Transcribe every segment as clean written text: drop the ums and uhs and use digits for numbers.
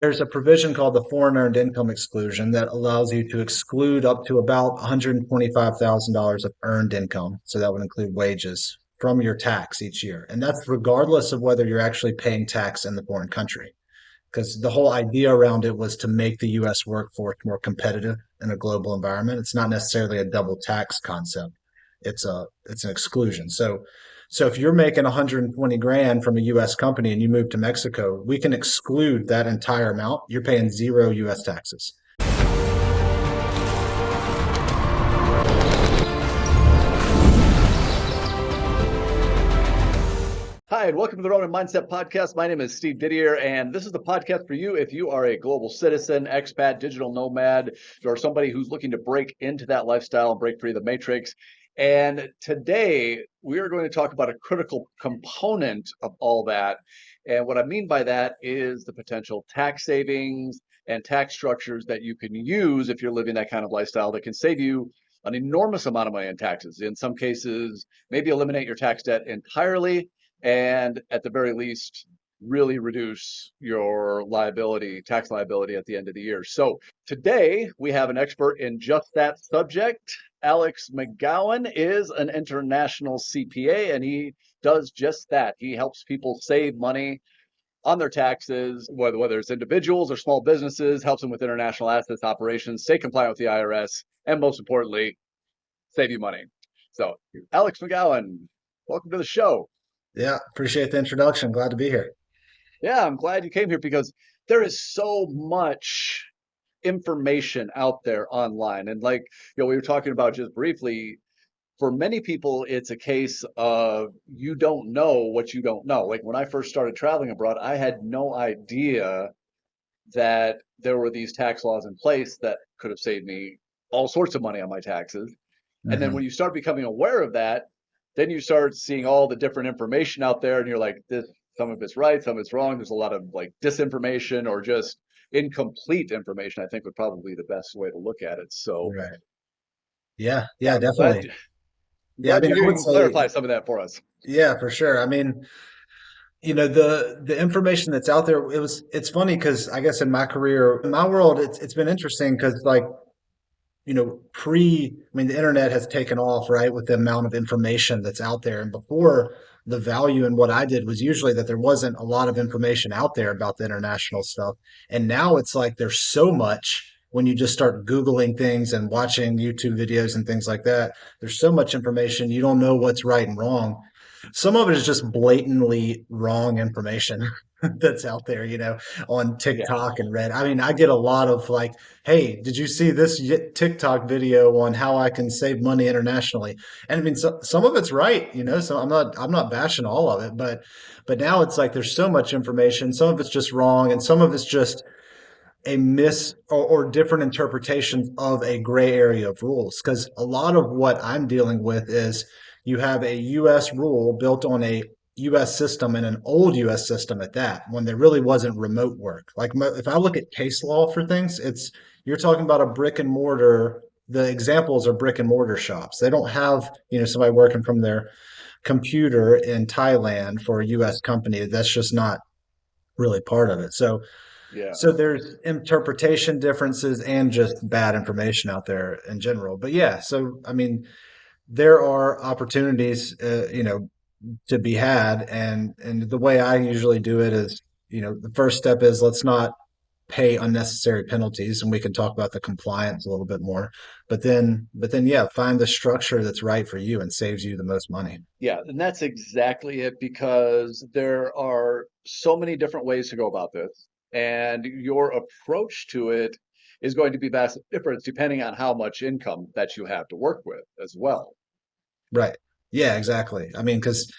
There's a provision called the Foreign Earned Income Exclusion that allows you to exclude up to about $125,000 of earned income. So that would include wages from your tax each year. And that's regardless of whether you're actually paying tax in the foreign country. Because the whole idea around it was to make the US workforce more competitive in a global environment. It's not necessarily a double tax concept. It's an exclusion. So if you're making 120 grand from a US company and you move to Mexico, we can exclude that entire amount. You're paying zero US taxes. Hi, and welcome to the Ronin Mindset podcast. My name is Steve Didier, and this is the podcast for you if you are a global citizen, expat, digital nomad, or somebody who's looking to break into that lifestyle and break free of the matrix. And today we are going to talk about a critical component of all that. And what I mean by that is the potential tax savings and tax structures that you can use if you're living that kind of lifestyle that can save you an enormous amount of money in taxes. In some cases, maybe eliminate your tax debt entirely, and at the very least, really reduce your liability, tax liability at the end of the year. So today we have an expert in just that subject. Alex McGowin is an international CPA, and he does just that. He helps people save money on their taxes, whether it's individuals or small businesses, helps them with international assets operations, stay compliant with the IRS, and most importantly, save you money. So Alex McGowin, welcome to the show. Yeah, appreciate the introduction. Glad to be here. Yeah, I'm glad you came here because there is so much information out there online. And we were talking about just briefly, for many people, it's a case of you don't know what you don't know. Like when I first started traveling abroad, I had no idea that there were these tax laws in place that could have saved me all sorts of money on my taxes. And then Hmm. when you start becoming aware of that, then you start seeing all the different information out there and you're like, this, some of it's right, some of it's wrong. There's a lot of like disinformation or just incomplete information, I think would probably be the best way to look at it. So Right. Yeah, yeah, yeah, definitely. I'm Yeah, I glad mean, you're I here. You would can say, clarify some of that for us. yeah, for sure. I mean, the information that's out there, it's funny because I guess in my career, in my world, it's been interesting because I mean, the internet has taken off, right, with the amount of information that's out there. And before, the value in what I did was usually that there wasn't a lot of information out there about the international stuff. And now it's like there's so much when you just start Googling things and watching YouTube videos and things like that. There's so much information, you don't know what's right and wrong. Some of it is just blatantly wrong information that's out there, on Yeah. TikTok and Red. I mean, I get a lot of like, hey, did you see this TikTok video on how I can save money internationally? And I mean, some of it's right, so I'm not bashing all of it, but now it's like there's so much information. Some of it's just wrong, and some of it's just a miss or different interpretations of a gray area of rules. Because a lot of what I'm dealing with is you have a US rule built on a US system and an old US system at that, when there really wasn't remote work. Like if I look at case law for things, you're talking about a brick and mortar. The examples are brick and mortar shops. They don't have, somebody working from their computer in Thailand for a US company. That's just not really part of it. So Yeah. so there's interpretation differences and just bad information out there in general. But yeah, so I mean, there are opportunities, to be had, and the way I usually do it is, the first step is let's not pay unnecessary penalties, and we can talk about the compliance a little bit more. But then, yeah, find the structure that's right for you and saves you the most money. Yeah. And that's exactly it because there are so many different ways to go about this. And your approach to it is going to be vastly different depending on how much income that you have to work with as well. Right. Yeah, exactly. I mean, because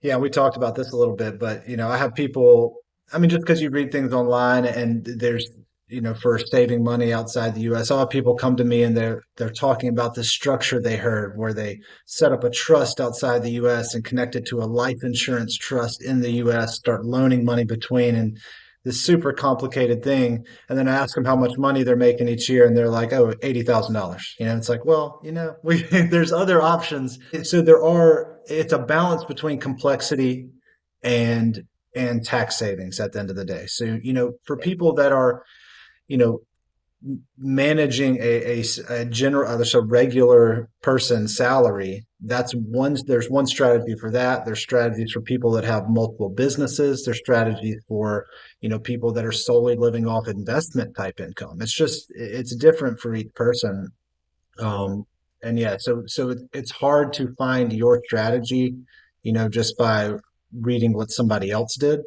yeah, we talked about this a little bit, but I have people, I mean, just because you read things online and there's, for saving money outside the US, I'll have people come to me and they're talking about this structure they heard where they set up a trust outside the US and connect it to a life insurance trust in the US, start loaning money between, and this super complicated thing. And then I ask them how much money they're making each year, and they're like, oh, $80,000. It's like, well, there's other options. So it's a balance between complexity and and tax savings at the end of the day. So, for people that are, you know, managing a general, there's a regular person salary. There's one strategy for that. There's strategies for people that have multiple businesses. There's strategies for, people that are solely living off investment type income. It's different for each person. Um, and yeah, so it's hard to find your strategy, just by reading what somebody else did,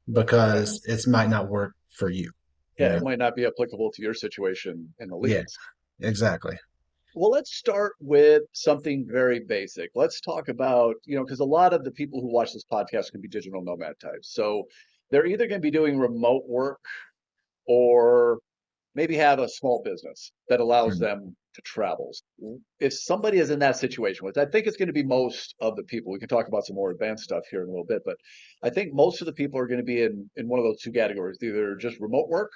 Right. because it might not work for you, you Yeah, know? it might not be applicable to your situation in the Yeah, least. exactly. Well, let's start with something very basic. Let's talk about, because a lot of the people who watch this podcast can be digital nomad types. So they're either going to be doing remote work or maybe have a small business that allows Mm. them to travel. If somebody is in that situation, which I think is going to be most of the people, we can talk about some more advanced stuff here in a little bit, but I think most of the people are going to be in one of those two categories, either just remote work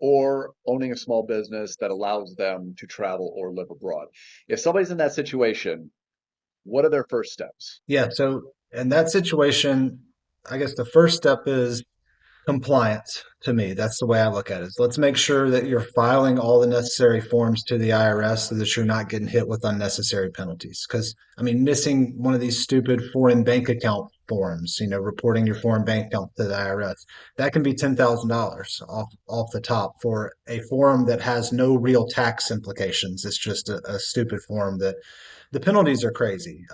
or owning a small business that allows them to travel or live abroad. If somebody's in that situation, what are their first steps? Yeah, so in that situation, I guess the first step is compliance. To me, that's the way I look at it. So let's make sure that you're filing all the necessary forms to the IRS so that you're not getting hit with unnecessary penalties. Because, I mean, missing one of these stupid foreign bank account forms, reporting your foreign bank account to the IRS, that can be $10,000 off the top for a form that has no real tax implications. It's just a stupid form that the penalties are crazy.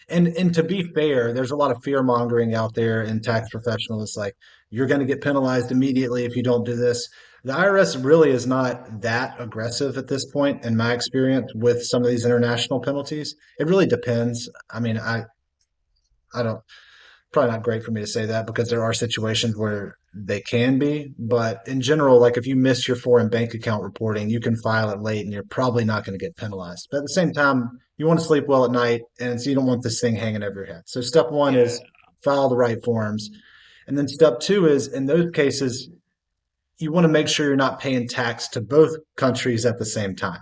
And to be fair, there's a lot of fear mongering out there in tax professionals, like you're going to get penalized immediately if you don't do this. The IRS really is not that aggressive at this point, in my experience, with some of these international penalties. It really depends. I mean, I don't, probably not great for me to say that because there are situations where they can be, but in general, like if you miss your foreign bank account reporting, you can file it late and you're probably not going to get penalized. But at the same time, you want to sleep well at night, and so you don't want this thing hanging over your head. So step one Yeah, is file the right forms. And then step two is, in those cases, you want to make sure you're not paying tax to both countries at the same time.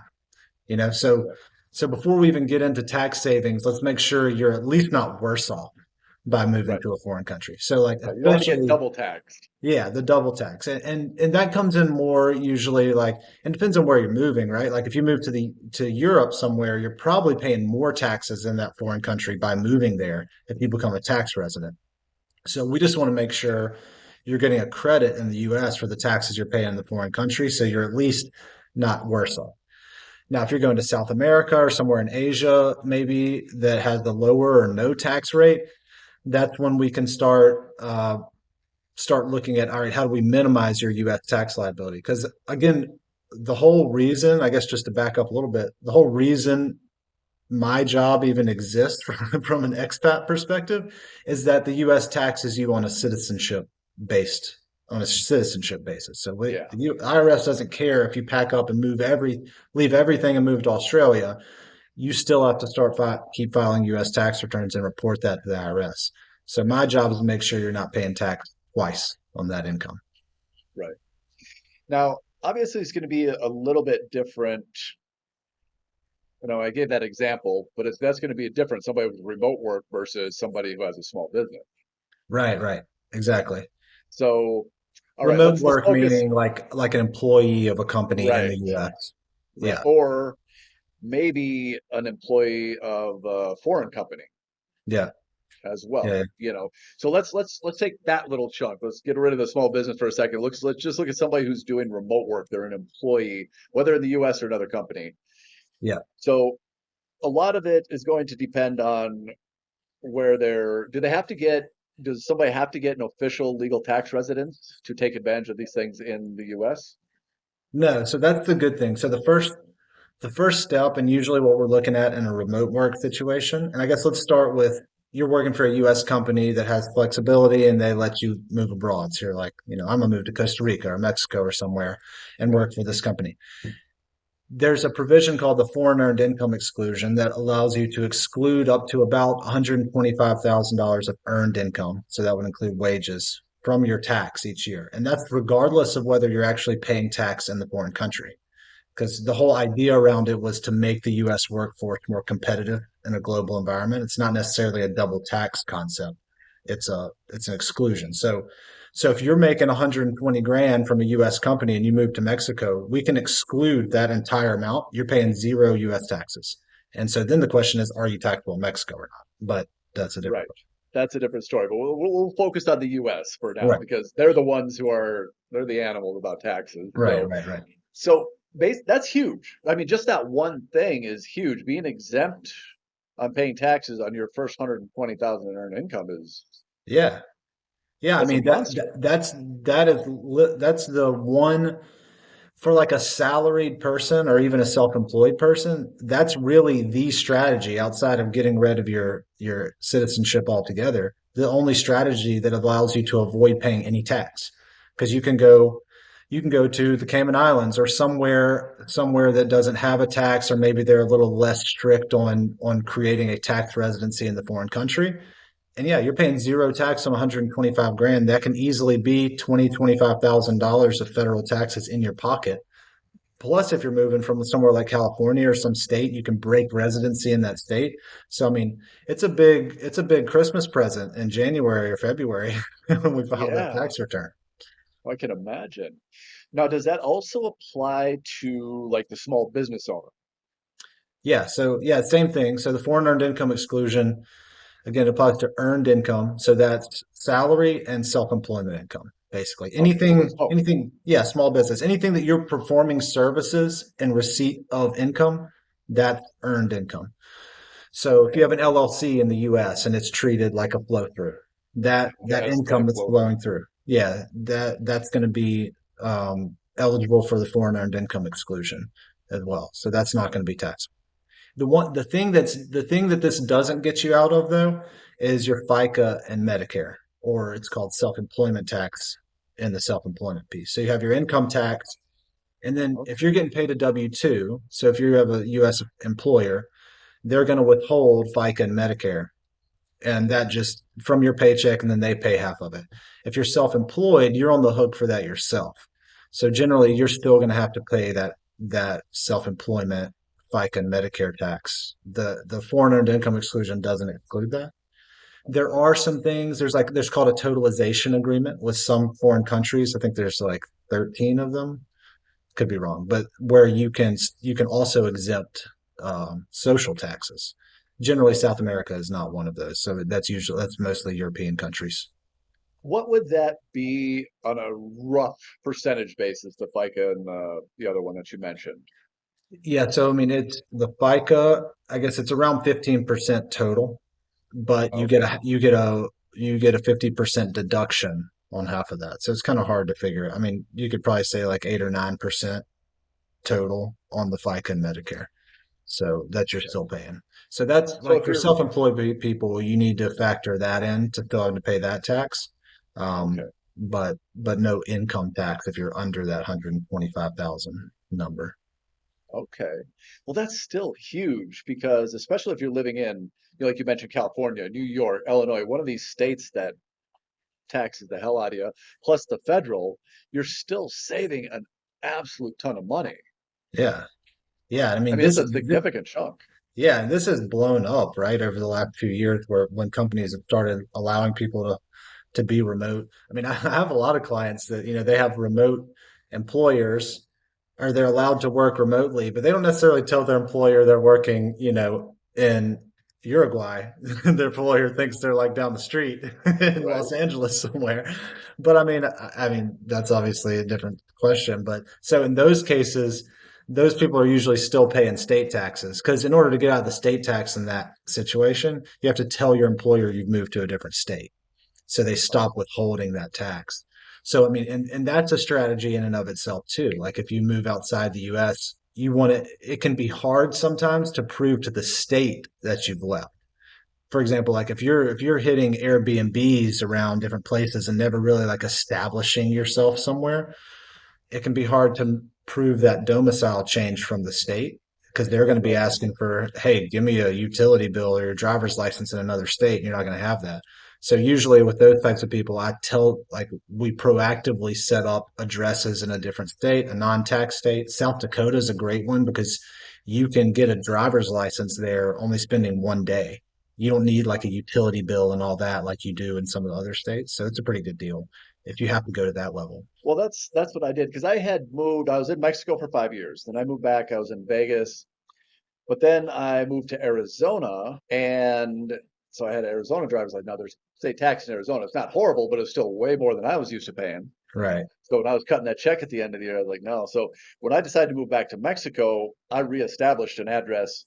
You know, so right, so before we even get into tax savings, let's make sure you're at least not worse off by moving right, to a foreign country. So like right. You don't want to get officially, double taxed. yeah, the double tax. And that comes in more usually, like, and depends on where you're moving, right? Like if you move to Europe somewhere, you're probably paying more taxes in that foreign country by moving there if you become a tax resident. So we just want to make sure you're getting a credit in the US for the taxes you're paying in the foreign country, so you're at least not worse off. Now, if you're going to South America or somewhere in Asia, maybe that has the lower or no tax rate, that's when we can start looking at, all right, how do we minimize your U.S. tax liability? Because again, the whole reason, I guess, just to back up a little bit, the whole reason my job even exists from an expat perspective is that the U.S. taxes you based on a citizenship basis. So Yeah, the IRS doesn't care if you pack up and leave everything and move to Australia. You still have to keep filing U.S. tax returns and report that to the IRS. So my job is to make sure you're not paying tax twice on that income. right. Now, obviously, it's going to be a little bit different. I gave that example, but that's going to be a different somebody with remote work versus somebody who has a small business. Right, right, exactly. So, all right, Remote let's work focus. meaning like an employee of a company in the Right, U.S. right, Yeah, or maybe an employee of a foreign company yeah, as well. yeah. So let's take that little chunk. Let's get rid of the small business for a second. Let's just look at somebody who's doing remote work. They're an employee, whether in the U.S. or another company. Yeah. So a lot of it is going to depend on where do they have to get, does somebody have to get an official legal tax residence to take advantage of these things in the US? No, so that's the good thing. So the first step, and usually what we're looking at in a remote work situation, and I guess let's start with you're working for a U.S. company that has flexibility and they let you move abroad. So you're like, I'm gonna move to Costa Rica or Mexico or somewhere and Right. work for this company. There's a provision called the Foreign Earned Income Exclusion that allows you to exclude up to about $125,000 of earned income. So that would include wages from your tax each year. And that's regardless of whether you're actually paying tax in the foreign country. Because the whole idea around it was to make the US workforce more competitive in a global environment. It's not necessarily a double tax concept. it's an exclusion. So if you're making 120 grand from a U.S. company and you move to Mexico, we can exclude that entire amount. You're paying zero U.S. taxes. And so then the question is, are you taxable in Mexico or not? But that's a different Right. That's a different story, but we'll focus on the U.S. for now question. because they're the ones who are they're the animals about taxes. Right, right, right. So that's huge. I mean, just that one thing is huge. Being exempt on paying taxes on your first 120,000 in earned income is Yeah. Yeah, I that's a mean monster. that's the one for like a salaried person or even a self-employed person, that's really the strategy outside of getting rid of your citizenship altogether. The only strategy that allows you to avoid paying any tax. Because you can go to the Cayman Islands or somewhere that doesn't have a tax, or maybe they're a little less strict on creating a tax residency in the foreign country. And yeah, you're paying zero tax on 125 grand. That can easily be $25,000 of federal taxes in your pocket. Plus, if you're moving from somewhere like California or some state, you can break residency in that state. So, I mean, it's a big Christmas present in January or February when we file that Yeah, tax return. I can imagine. Now, does that also apply to like the small business owner? Yeah. So, yeah, same thing. So, the foreign earned income exclusion again applies to earned income. So that's salary and self-employment income, basically. Okay, so this, oh, Yeah, small business. Anything that you're performing services in receipt of income, that's earned income. So if you okay. have an LLC in the US and it's treated like a flow through, Yeah, that it's got to income that's flow flowing through. through, yeah, that's going to be eligible for the foreign earned income exclusion as well. So that's not Okay. going to be taxed. The thing that this doesn't get you out of though is your FICA and Medicare, or it's called self-employment tax in the self-employment piece. So you have your income tax, and then Okay. if you're getting paid a W-2, so if you have a U.S. employer, they're going to withhold FICA and Medicare, and that just from your paycheck, and then they pay half of it. If you're self-employed, you're on the hook for that yourself. So generally, you're still going to have to pay that self-employment FICA and Medicare tax. The foreign earned income exclusion doesn't include that. There Okay. are some things. There's called a totalization agreement with some foreign countries. I think there's like 13 of them. Could be wrong, but where you can also exempt social taxes. Generally, South America is not one of those. So that's mostly European countries. What would that be on a rough percentage basis, the FICA and the other one that you mentioned? Yeah, so I mean, it's the FICA. I guess it's around 15% total, but Okay. you get a 50% deduction on half of that. So it's kind of hard to figure. I mean, you could probably say like 8 or 9% total on the FICA and Medicare. So that you're Okay. still paying. So that's So like if for you're self-employed people, you need to factor that in to still have to pay that tax. okay. But no income tax if you're under that 125,000 number. Okay. Well, that's still huge because especially if you're living in, like you mentioned, California, New York, Illinois, one of these states that taxes the hell out of you, plus the federal, you're still saving an absolute ton of money. Yeah. Yeah. I I mean, mean, it's a significant chunk. yeah, this has blown up, right, over the last few years where when companies have started allowing people to be remote. I mean, I have a lot of clients that, they have remote employers or they're allowed to work remotely, but they don't necessarily tell their employer they're working, in Uruguay. Their employer thinks they're like down the street in Right. Los Angeles somewhere. But I mean, that's obviously a different question. But so in those cases, those people are usually still paying state taxes because in order to get out of the state tax in that situation, you have to tell your employer you've moved to a different state. So they stop Oh, withholding that tax. So I mean, and that's a strategy in and of itself too. Like if you move outside the US, it can be hard sometimes to prove to the state that you've left. For example, like if you're hitting Airbnbs around different places and never really like establishing yourself somewhere, it can be hard to prove that domicile change from the state because they're going to be right. asking for, hey, give me a utility bill or your driver's license in another state. And you're not going to have that. So usually with those types of people, we proactively set up addresses in a different state, a non-tax state. South Dakota is a great one because you can get a driver's license there only spending one day. You don't need like a utility bill and all that like you do in some of the other states. So it's a pretty good deal if you have to go to that level. Well, that's what I did because I had moved. I was in Mexico for 5 years. Then I moved back. I was in Vegas, but then I moved to Arizona, and so I had an Arizona driver's license. Now there's state tax in Arizona. It's not horrible, but it's still way more than I was used to paying. Right. So when I was cutting that check at the end of the year, I was like, no. So when I decided to move back to Mexico, I reestablished an address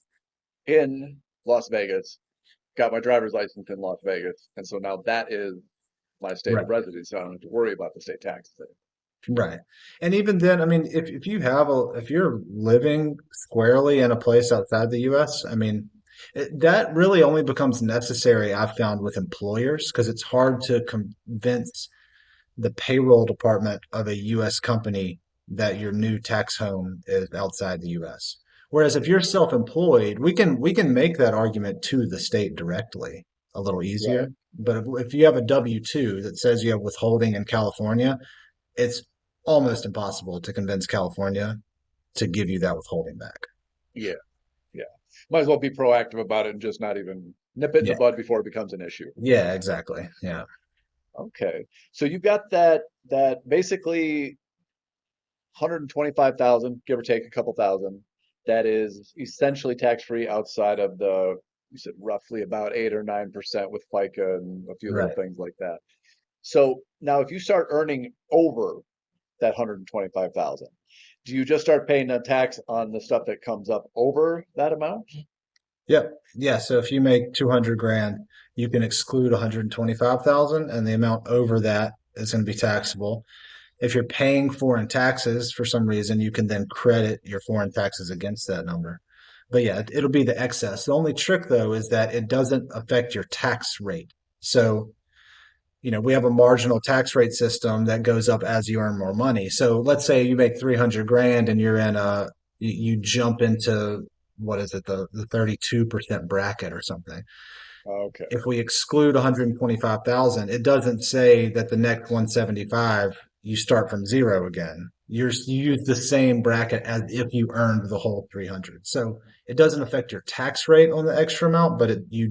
in Las Vegas, got my driver's license in Las Vegas, and so now that is my state Right. of residence. So I don't have to worry about the state taxes. Right. And even then, I mean, if you have if you're living squarely in a place outside the US, I mean, that really only becomes necessary, I've found, with employers because it's hard to convince the payroll department of a US company that your new tax home is outside the US. Whereas if you're self-employed, we can make that argument to the state directly a little easier. Right. But if you have a W-2 that says you have withholding in California, it's almost impossible to convince California to give you that withholding back. Yeah. Yeah. Might as well be proactive about it and just not even nip it in the Yeah. bud before it becomes an issue. Yeah, exactly. Yeah. Okay. So you got that basically 125,000, give or take a couple thousand, that is essentially tax-free outside of the, you said roughly about 8 or 9% with FICA and a few little Right. things like that. So now if you start earning over that 125,000, do you just start paying the tax on the stuff that comes up over that amount? Yep. Yeah. So if you make 200 grand, you can exclude 125,000 and the amount over that is going to be taxable. If you're paying foreign taxes for some reason, you can then credit your foreign taxes against that number. But yeah, it'll be the excess. The only trick though is that it doesn't affect your tax rate. So, we have a marginal tax rate system that goes up as you earn more money. So let's say you make 300 grand and you're in you jump into, what is it, the 32% bracket or something. Okay. If we exclude 125,000, it doesn't say that the next 175 you start from zero again. You use the same bracket as if you earned the whole 300. So it doesn't affect your tax rate on the extra amount, but you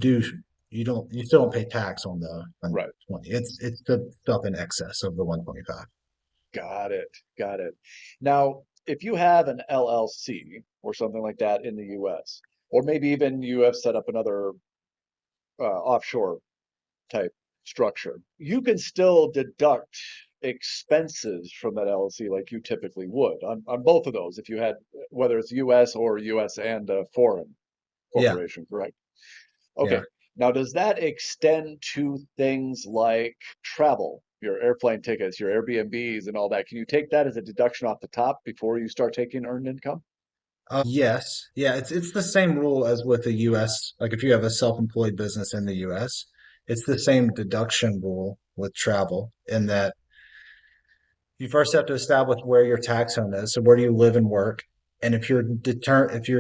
still don't pay tax on the Right. 120. It's the stuff in excess of the 125. Got it. Got it. Now, if you have an LLC or something like that in the US, or maybe even you have set up another offshore type structure, you can still deduct expenses from that LLC like you typically would on both of those if you had, whether it's US or US and a foreign Yeah, corporation, correct? yeah. Okay. Now, does that extend to things like travel, your airplane tickets, your Airbnbs, and all that? Can you take that as a deduction off the top before you start taking earned income? Yes. Yeah, it's the same rule as with the US. Like if you have a self-employed business in the US, it's the same deduction rule with travel in that you first have to establish where your tax home is. So where do you live and work? And if you're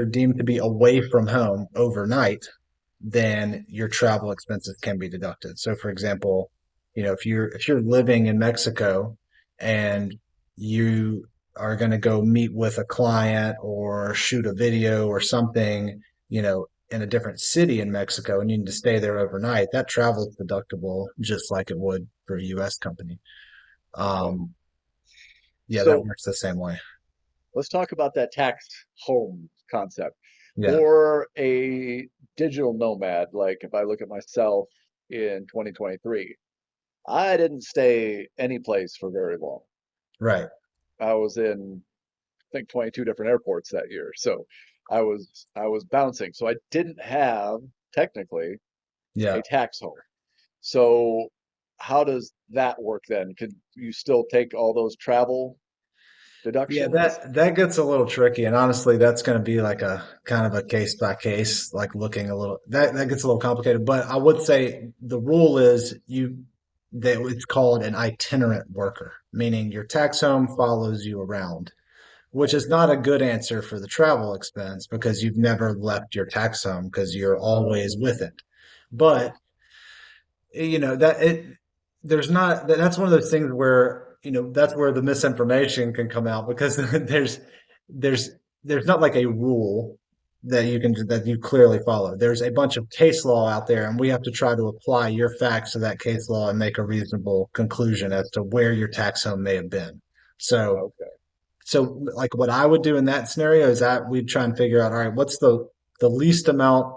deemed to be away from home overnight, then your travel expenses can be deducted. So for example, if you're living in Mexico and you are going to go meet with a client or shoot a video or something, in a different city in Mexico and you need to stay there overnight, that travel is deductible just like it would for a US company. Okay. Um, yeah, that So works the same way. let's talk about that tax home concept. Yeah, For a digital nomad, like if I look at myself in 2023, I didn't stay any place for very long. right. I was in, I think, 22 different airports that year. So I was bouncing. So I didn't have technically Yeah. a tax home. So how does that work then? Could you still take all those travel Yeah, deductions? that gets a little tricky, and honestly, that's going to be like a kind of a case by case, like looking a little that gets a little complicated. But I would say the rule is that it's called an itinerant worker, meaning your tax home follows you around, which is not a good answer for the travel expense because you've never left your tax home because you're always with it. Right. But that it there's not that's one of those things where that's where the misinformation can come out because there's there's not like a rule that you clearly follow. There's a bunch of case law out there, and we have to try to apply your facts to that case law and make a reasonable conclusion as to where your tax home may have been. So, Okay. like what I would do in that scenario is that we'd try and figure out, all right, what's the least amount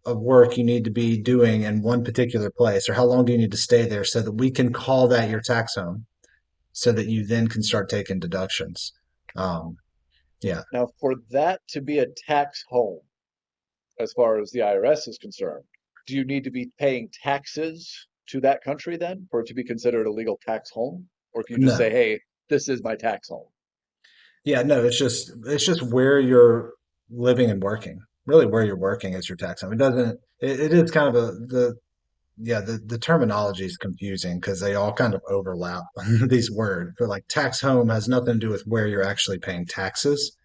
of work you need to be doing in one particular place, or how long do you need to stay there so that we can call that your tax home, so that you then can start taking deductions. Um, yeah. Now, for that to be a tax home, as far as the IRS is concerned, do you need to be paying taxes to that country then for it to be considered a legal tax home? Or can you just say, No. hey, this is my tax home? Yeah, no, it's just where you're living and working. Really, where you're working is your tax home. It doesn't. It is kind of the terminology is confusing because they all kind of overlap these words. But like tax home has nothing to do with where you're actually paying taxes.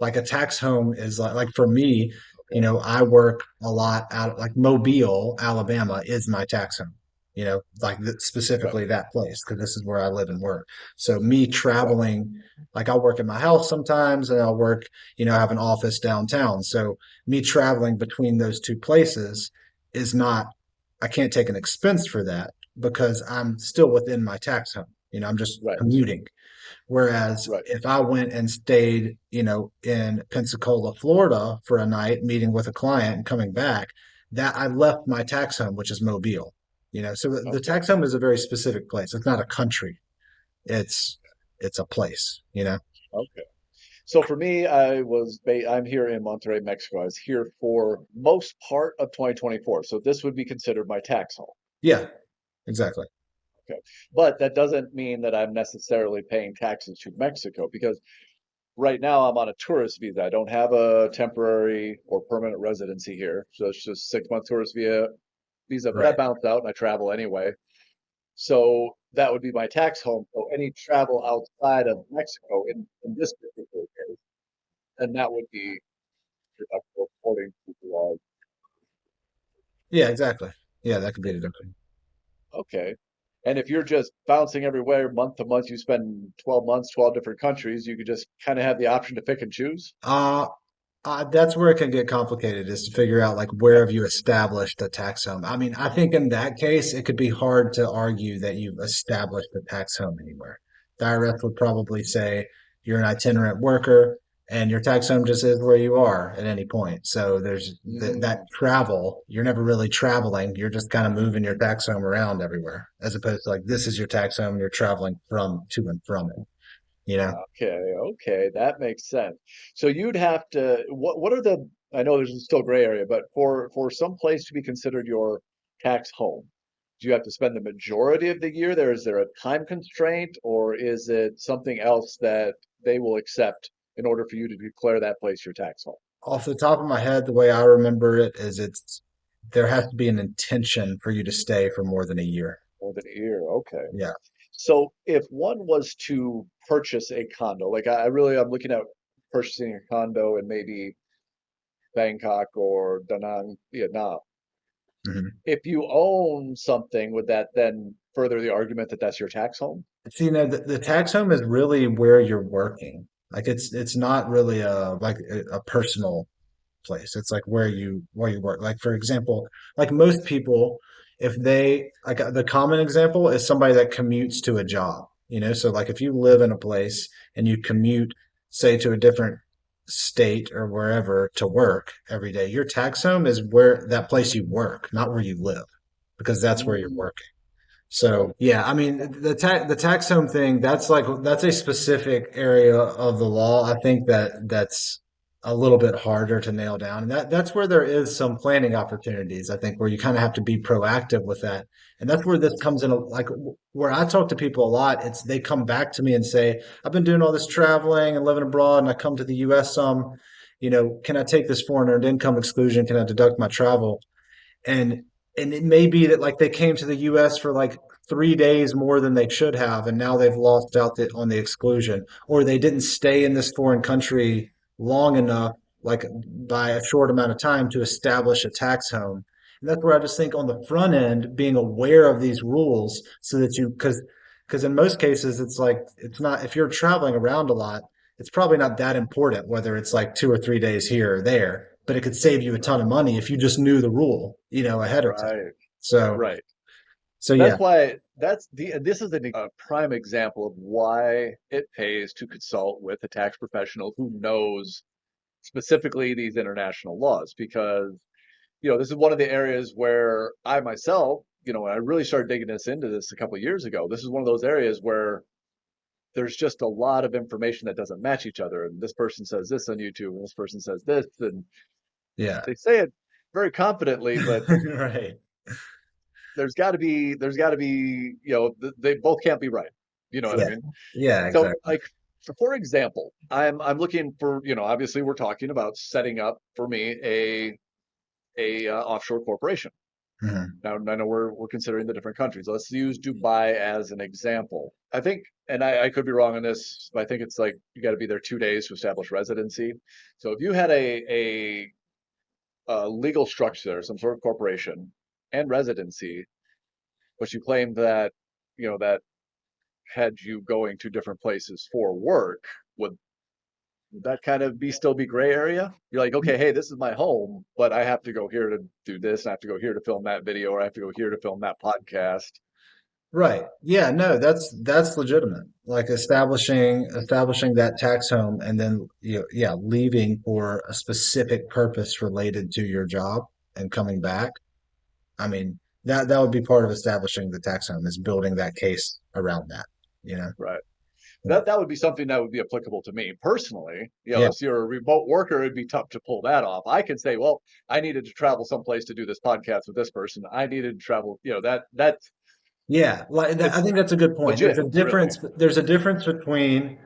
Like a tax home is like for me, Okay. I work a lot out like Mobile, Alabama is my tax home. Like Right. specifically that place because this is where I live and work. So me Right. traveling, like I'll work at my house sometimes and I'll work, have an office downtown. So me traveling between those two places is not, I can't take an expense for that because I'm still within my tax home. I'm just Right. commuting. Whereas Right. if I went and stayed, in Pensacola, Florida for a night, meeting with a client and coming back, that I left my tax home, which is Mobile. So the Okay. tax home is a very specific place. It's not a country. It's it's a place. Okay. So for me, I'm here in Monterrey, Mexico. I was here for most part of 2024. So this would be considered my tax home. Yeah, exactly. Okay. But that doesn't mean that I'm necessarily paying taxes to Mexico because right now I'm on a tourist visa. I don't have a temporary or permanent residency here. So it's just 6 month tourist visa, but I Right. bounce out and I travel anyway. So that would be my tax home. So any travel outside of Mexico in this particular case, and that would be deductible according to the law. Yeah, exactly. Yeah, that could be deductible. Okay. And if you're just bouncing everywhere month to month, you spend 12 months, 12 different countries, you could just kind of have the option to pick and choose. Uh, that's where it can get complicated is to figure out like where Okay. have you established a tax home. I mean, I think in that case, it could be hard to argue that you've established a tax home anywhere. The IRS would probably say you're an itinerant worker and your tax home just is where you are at any point. So there's that Mm, travel, you're never really traveling. You're just kind of moving your tax home around everywhere as opposed to like this is your tax home and you're traveling from to and from it, you know? okay, okay, that makes sense. So you'd have to, what are the, I know there's still gray area, but for some place to be considered your tax home, do you have to spend the majority of the year there? Is there a time constraint, or is it something else that they will accept in order for you to declare that place your tax home? Off the top of my head, the way I remember it is there has to be an intention for you to stay for more than a year. More than a year, okay. Yeah. So if one was to purchase a condo, like I'm looking at purchasing a condo in maybe Bangkok or Da Nang, Vietnam. Hmm. If you own something, would that then further the argument that that's your tax home? So, the tax home is really where you're working. Like it's not really a personal place. It's like where you work. Like for example, like most people, if they like the common example is somebody that commutes to a job. So like if you live in a place and you commute, say to a different state or wherever to work every day, your tax home is where that place you work, not where you live, because that's where you're Mm, working. So yeah, I mean the tax home thing, that's a specific area of the law. I think that's a little bit harder to nail down. And that's where there is some planning opportunities, I think, where you kind of have to be proactive with that. And that's where this comes in like where I talk to people a lot, it's they come back to me and say, I've been doing all this traveling and living abroad and I come to the US some, can I take this foreign earned income exclusion? Can I deduct my travel? and and it may be that like they came to the US for like 3 days more than they should have, and now they've lost out on the exclusion, or they didn't stay in this foreign country long enough, like by a short amount of time, to establish a tax home. And that's where I just think on the front end, being aware of these rules so that because in most cases it's like it's not if you're traveling around a lot, it's probably not that important whether it's like 2 or 3 days here or there but it could save you a ton of money if you just knew the rule, ahead of time. Right. So, Right. so yeah, That's why this is a prime example of why it pays to consult with a tax professional who knows specifically these international laws, because this is one of the areas where I myself, when I really started digging into this a couple of years ago, this is one of those areas where there's just a lot of information that doesn't match each other. And this person says this on YouTube, and this person says this, and yeah, they say it very confidently, but right, there's got to be, they both can't be right. You know what I yeah, mean? yeah, So exactly. like, for example, I'm looking for, obviously we're talking about setting up for me a offshore corporation. Mhm. Now, I know we're considering the different countries. Let's use Dubai as an example. I think, and I could be wrong on this, but I think it's like you got to be there 2 days to establish residency. So if you had a legal structure there, some sort of corporation and residency, but you claimed that, that had you going to different places for work, would that kind of still be gray area? You're like, okay, hey, this is my home, but I have to go here to do this, and I have to go here to film that video, or I have to go here to film that podcast. Right. Yeah, no, that's legitimate. Like establishing that tax home and then yeah, leaving for a specific purpose related to your job and coming back. I mean, that would be part of establishing the tax home is building that case around that, you know? Right. Yeah. That would be something that would be applicable to me personally. Yeah. If you're a remote worker, it'd be tough to pull that off. I can say, well, I needed to travel someplace to do this podcast with this person. I needed to travel, that's Yeah, like I it's think that's a good point. legit, really. There's a difference between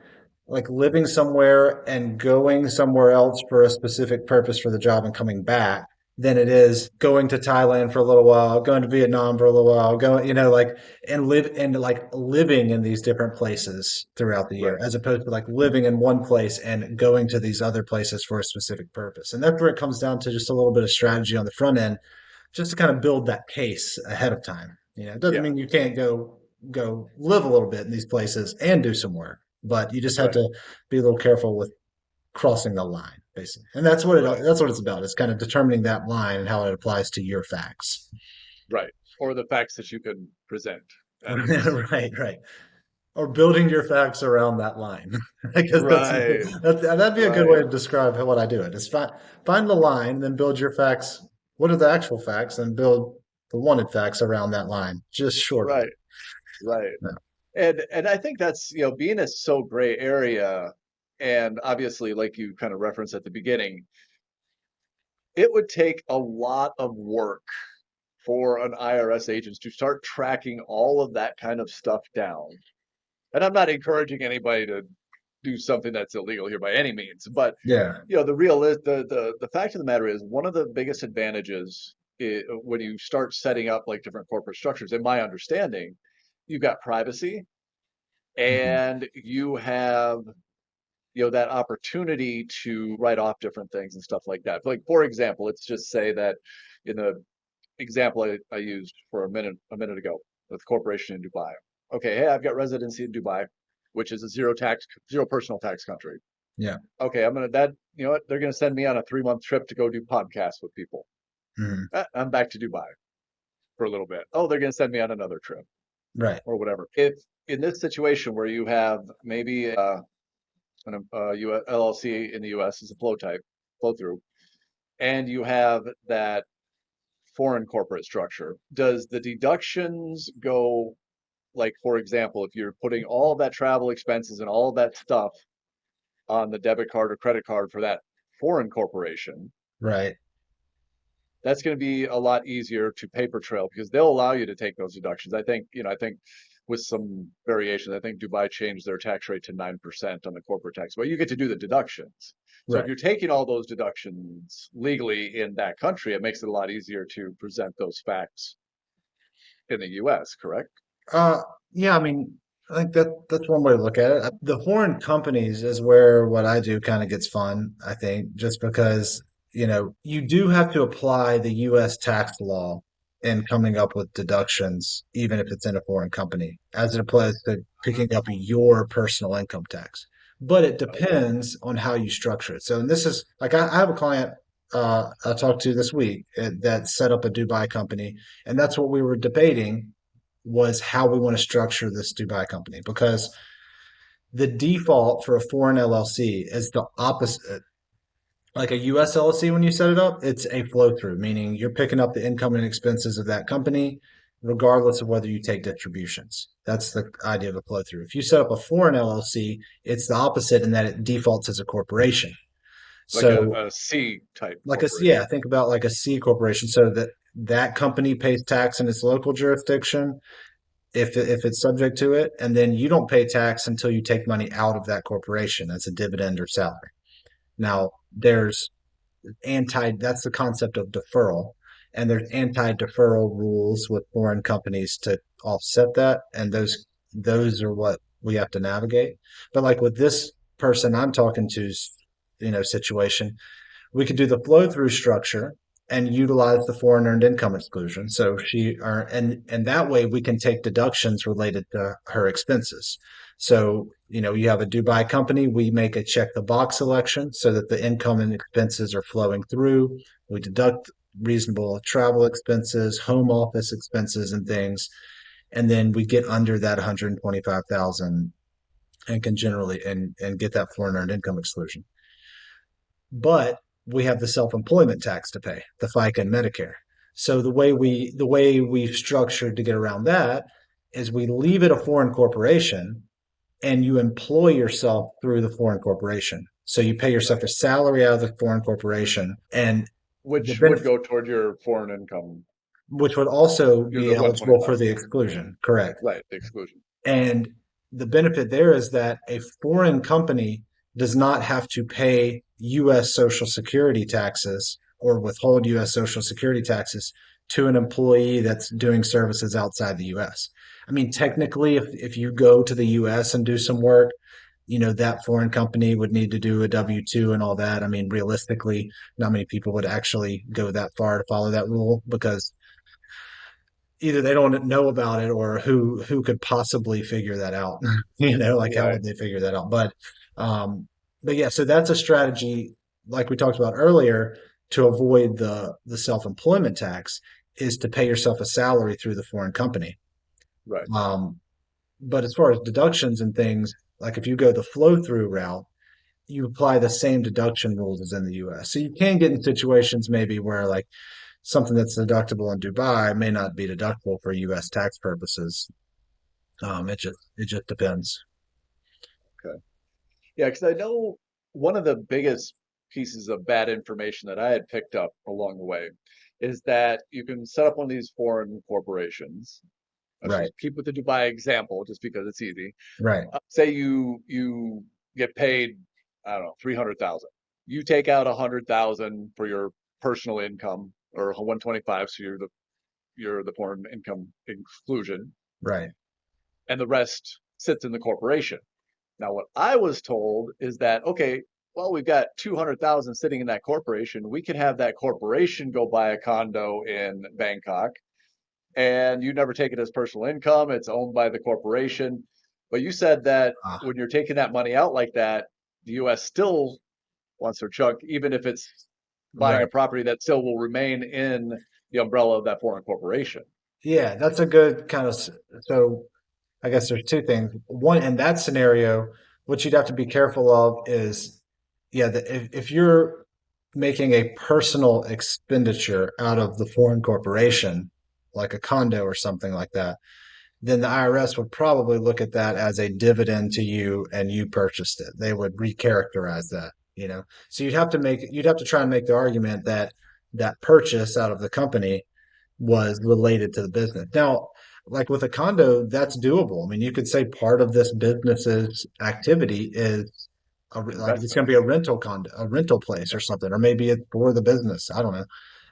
like living somewhere and going somewhere else for a specific purpose for the job and coming back than it is going to Thailand for a little while, going to Vietnam for a little while, going, like and like living in these different places throughout the year, Right, as opposed to like living in one place and going to these other places for a specific purpose. And that's where it comes down to just a little bit of strategy on the front end, just to kind of build that case ahead of time. It doesn't yeah, mean you can't go live a little bit in these places and do some work, but you just have right, to be a little careful with crossing the line, basically. And right, that's what it's about. It's kind of determining that line and how it applies to your facts. right. Or the facts that you can present, at least. Right, right. Or building your facts around that line. Because Right, that'd be a good way right, to describe what I do it. Is find the line, then build your facts. What are the actual facts, and build the wanted facts around that line, just short of it. right, right. Yeah. And I think that's, being a so gray area, and obviously, like you kind of referenced at the beginning, it would take a lot of work for an IRS agent to start tracking all of that kind of stuff down. And I'm not encouraging anybody to do something that's illegal here by any means, but Yeah. the real is the fact of the matter is, one of the biggest advantages when you start setting up like different corporate structures, in my understanding, you've got privacy, Mhm. and you have that opportunity to write off different things and stuff like that. Like, for example, let's just say that in the example I used for a minute ago with the corporation in Dubai. Okay, hey, I've got residency in Dubai, which is a zero personal tax country. Yeah. Okay, I'm gonna that you know what, they're gonna send me on a 3-month trip to go do podcasts with people. Mhm. I'm back to Dubai for a little bit. Oh, they're gonna send me on another trip Right. or whatever. If in this situation where you have maybe LLC in the U.S. is a flow through, and you have that foreign corporate structure, does the deductions go, like, for example, if you're putting all of that travel expenses and all of that stuff on the debit card or credit card for that foreign corporation, Right. that's going to be a lot easier to paper trail because they'll allow you to take those deductions. I think with some variations, I think Dubai changed their tax rate to 9% on the corporate tax, but you get to do the deductions. So if Right. you're taking all those deductions legally in that country, it makes it a lot easier to present those facts in the US, correct? Uh, yeah, I mean, I think that's one way to look at it. The foreign companies is where what I do kind of gets fun, I think, just because, you do have to apply the US tax law in coming up with deductions, even if it's in a foreign company, as it applies to picking up your personal income tax. But it Okay. depends on how you structure it. So, and this is like I have a client. I talked to this week that set up a Dubai company, and that's what we were debating was how we want to structure this Dubai company because the default for a foreign LLC is the opposite. Like a US LLC, when you set it up, it's a flow through, meaning you're picking up the income and expenses of that company, regardless of whether you take distributions. That's the idea of a flow through. If you set up a foreign LLC, it's the opposite in that it defaults as a corporation. like So, a C type like a corporation. yeah, think about like a C corporation, so that that company pays tax in its local jurisdiction if it's subject to it, and then you don't pay tax until you take money out of that corporation as a dividend or salary. Now, there's anti that's the concept of deferral, and there's anti-deferral rules with foreign companies to offset that, and those are what we have to navigate. But like with this person I'm talking to's situation, we could do the flow through structure and utilize the foreign earned income exclusion. So and that way we can take deductions related to her expenses. So, you have a Dubai company, we make a check the box election so that the income and expenses are flowing through. We deduct reasonable travel expenses, home office expenses and things, and then we get under that 125,000 and can generally and get that foreign earned income exclusion. But we have the self-employment tax to pay, the FICA and Medicare. So the way we've structured to get around that is we leave it a foreign corporation and you employ yourself through the foreign corporation. So you pay yourself Right. a salary out of the foreign corporation and the Which would benefit, go toward your foreign income, which would also the be eligible 125. for the exclusion, correct? Right, the exclusion. And the benefit there is that a foreign company does not have to pay U.S. Social Security taxes or withhold U.S. Social Security taxes to an employee that's doing services outside the U.S. I mean, technically, if you go to the U.S. and do some work, that foreign company would need to do a W-2 and all that. I mean, realistically, not many people would actually go that far to follow that rule because either they don't know about it or who could possibly figure that out. Like how Right, would they figure that out? But yeah, so that's a strategy like we talked about earlier to avoid the self-employment tax is to pay yourself a salary through the foreign company. right. um, but as far as deductions and things, like if you go the flow through route, you apply the same deduction rules as in the US. So you can get in situations maybe where like something that's deductible in Dubai may not be deductible for US tax purposes. It just depends. Okay. Yeah, because I know one of the biggest pieces of bad information that I had picked up along the way is that you can set up one of these foreign corporations. Let's Right. just keep with the Dubai example, just because it's easy. Right. Say you get paid, I don't know, 300,000. You take out 100,000 for your personal income, or 125, so you're the foreign income exclusion, Right. and the rest sits in the corporation. Now, what I was told is that, okay, well, we've got 200,000 sitting in that corporation. We can have that corporation go buy a condo in Bangkok, and you never take it as personal income. It's owned by the corporation. But you said that Ah, when you're taking that money out like that, the US still wants their chunk, even if it's buying a right. property that still will remain in the umbrella of that foreign corporation. Yeah, that's a good kind of. So I guess there's two things. One, in that scenario, what you'd have to be careful of is, yeah, if you're making a personal expenditure out of the foreign corporation, like a condo or something like that, then the IRS would probably look at that as a dividend to you and you purchased it. They would recharacterize that. So you'd have to try and make the argument that that purchase out of the company was related to the business. Now, like with a condo, that's doable. I mean, you could say part of this business's activity is like it's going to be a Investments. rental condo, a rental place Yeah. or something, or maybe it's for the business. I don't know.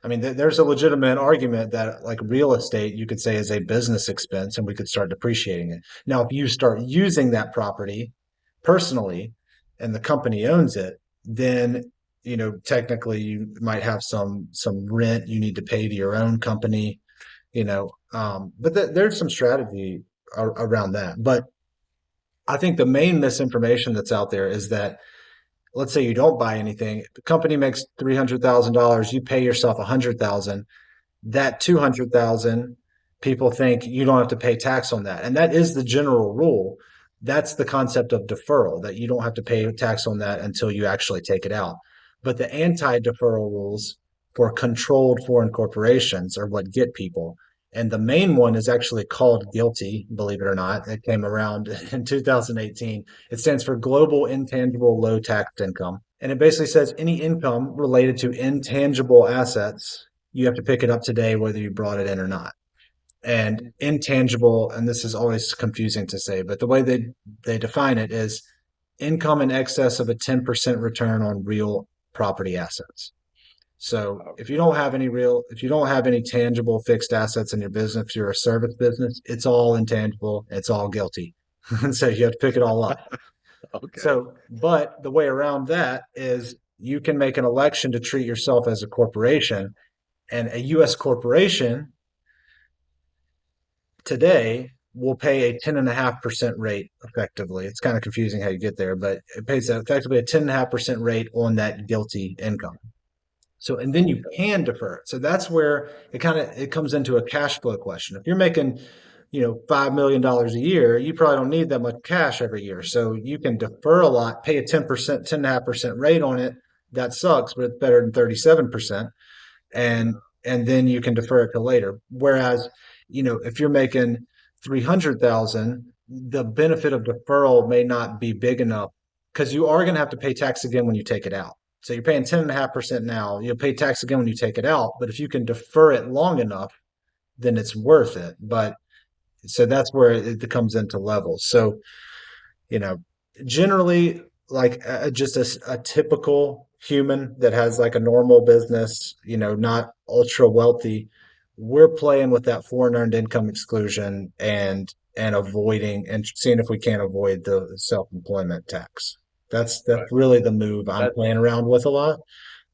I mean, there's a legitimate argument that like real estate, you could say is a business expense, and we could start depreciating it. Now, if you start using that property personally, and the company owns it, then technically you might have some rent you need to pay to your own company. But there's some strategy around that. But I think the main misinformation that's out there is that let's say you don't buy anything, the company makes $300,000, you pay yourself 100,000, that 200,000 people think you don't have to pay tax on that. And that is the general rule. That's the concept of deferral, that you don't have to pay tax on that until you actually take it out. But the anti-deferral rules for controlled foreign corporations are what get people. And the main one is actually called GILTI, believe it or not. It came around in 2018. It stands for Global Intangible Low Taxed Income. And it basically says any income related to intangible assets, you have to pick it up today, whether you brought it in or not. And intangible, and this is always confusing to say, but the way they define it is income in excess of a 10% return on real property assets. So if you don't have any tangible fixed assets in your business, if you're a service business, it's all intangible, it's all guilty. And so you have to pick it all up. Okay. So, but the way around that is you can make an election to treat yourself as a corporation, and a US corporation today will pay a 10.5% rate effectively. It's kind of confusing how you get there, but it pays effectively a 10.5% rate on that guilty income. So, and then you Okay. can defer it. So that's where it comes into a cash flow question. If you're making, $5 million a year, you probably don't need that much cash every year. So you can defer a lot, pay a 10%, 10.5% rate on it. That sucks, but it's better than 37%. And Yeah. and then you can defer it to later. Whereas, if you're making 300,000, the benefit of deferral may not be big enough because you are going to have to pay tax again when you take it out. So you're paying 10.5% now. You'll pay tax again when you take it out. But if you can defer it long enough, then it's worth it. But so that's where it comes into levels. So, you know, generally, like just a typical human that has like a normal business, not ultra wealthy, we're playing with that foreign earned income exclusion and avoiding and seeing if we can't avoid the self-employment tax. That's Right. really the move I'm That playing around with a lot.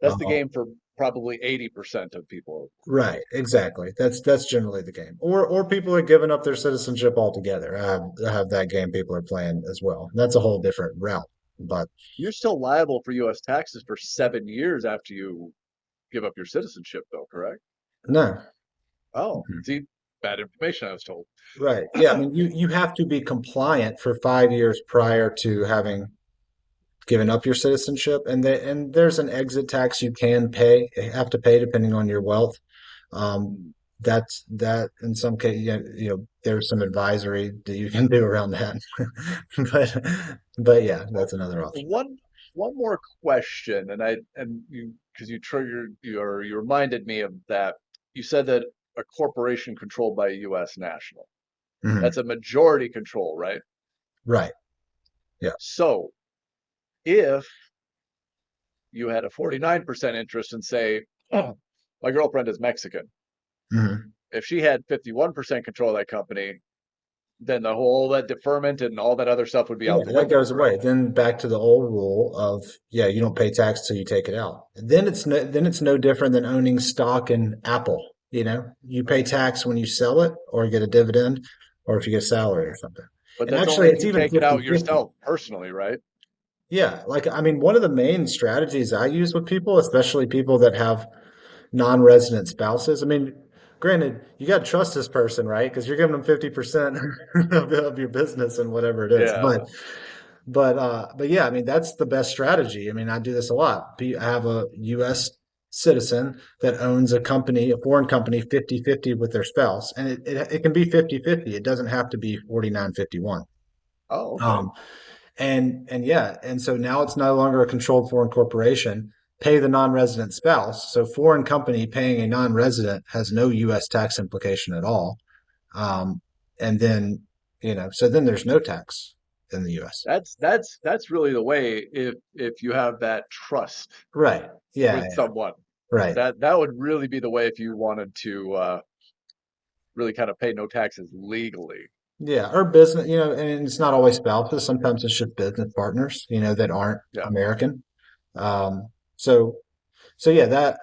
that's the game for probably 80% of people. Right, exactly. That's generally the game. Or people are giving up their citizenship altogether. I have that game people are playing as well. That's a whole different route. But You're still liable for US taxes for 7 years after you give up your citizenship, though, correct? no. Oh, see, bad information I was told. Right. Yeah, I mean you have to be compliant for 5 years prior to having given up your citizenship, and there's an exit tax you can pay, have to pay depending on your wealth. Um, that's that in some case, there's some advisory that you can do around that. but but yeah, that's another option. One one more question, and you because you triggered you reminded me of that. You said that a corporation controlled by a U.S. national. Mhm. That's a majority control, right? Right. Yeah. So if you had a 49% interest and say, oh, my girlfriend is Mexican. Mhm. If she had 51% control of that company, then the whole that deferment and all that other stuff would be Yeah, out the that window, goes correct? away. Then back to the old rule of, yeah, you don't pay tax till you take it out. Then it's no different than owning stock in Apple. You pay tax when you sell it or get a dividend or if you get a salary or something. But And that's actually, only if it's you even take it out 50-50. yourself personally, right? Yeah, like I mean, one of the main strategies I use with people, especially people that have non-resident spouses. I mean, granted, you got to trust this person, right? Because you're giving them 50% of your business and whatever it is. Yeah. But yeah, I mean, that's the best strategy. I mean, I do this a lot. I have a U.S. citizen that owns a company, a foreign company, 50-50 with their spouse, and it can be 50-50. It doesn't have to be 49-51. Oh, okay. Um, and yeah, and so now it's no longer a controlled foreign corporation. Pay the non-resident spouse. So foreign company paying a non-resident has no U.S. tax implication at all. Um, and then so then there's no tax in the U.S. That's really the way if you have that trust Right. Yeah. with Yeah. someone. Right. That would really be the way if you wanted to really kind of pay no taxes legally. Yeah. Or business, and it's not always spouses. Sometimes it's just business partners, that aren't Yeah. American. Um, so so yeah,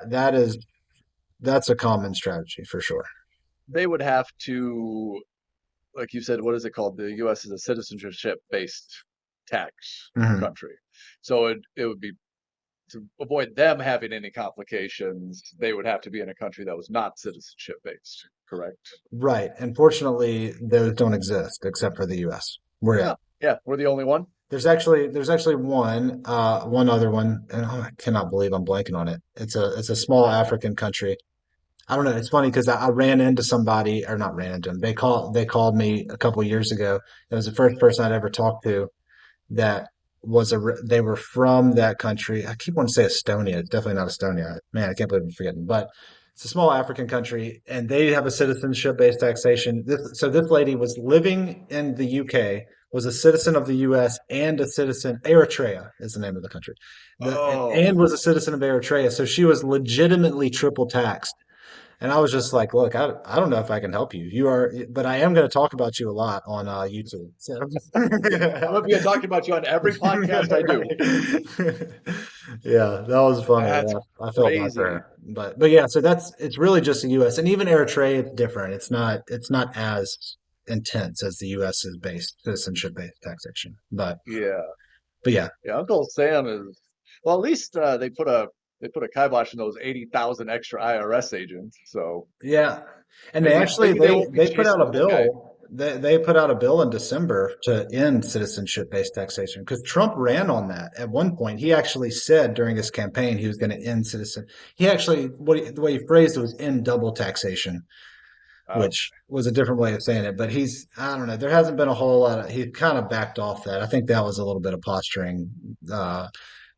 that's a common strategy for sure. They would have to, like you said, what is it called? The US is a citizenship-based tax Mhm. country. So it would be to avoid them having any complications, they would have to be in a country that was not citizenship based, correct? Right. Unfortunately, those don't exist except for the US. We're it. Yeah, yeah, we're the only one. There's actually one other one, and I cannot believe I'm blanking on it. It's a small African country. I don't know. It's funny because I ran into somebody, or not ran into them. They called me a couple of years ago. It was the first person I'd ever talked to that they were from that country. I keep wanting to say Estonia. It's definitely not Estonia. Man, I can't believe I'm forgetting. But it's a small African country, and they have a citizenship-based taxation. So this lady was living in the UK, was a citizen of the US, and a citizen. Eritrea is the name of the country. Oh, And was a citizen of Eritrea. So she was legitimately triple taxed. And I was just like, look, I don't know if I can help you. You are, but I am going to talk about you a lot on YouTube. So. yeah. I'm gonna be talking about you on every podcast I do. Right. Yeah, that was funny. That's Yeah, I felt bad for crazy. her. But yeah, so it's really just the US. And even Eritrea, it's different. It's not as intense as the US is based citizenship based taxation. Yeah, But yeah. yeah. Uncle Sam is well. At least they put a kibosh in those 80,000 extra IRS agents. So Yeah, and they maybe actually maybe they they won't be they put out chasing a this guy. bill. They put out a bill in December to end citizenship-based taxation because Trump ran on that at one point. He actually said during his campaign he was going to end citizen. He actually the way he phrased it was end double taxation, Uh, which was a different way of saying it. But I don't know. There hasn't been a whole lot of. He kind of backed off that. I think that was a little bit of posturing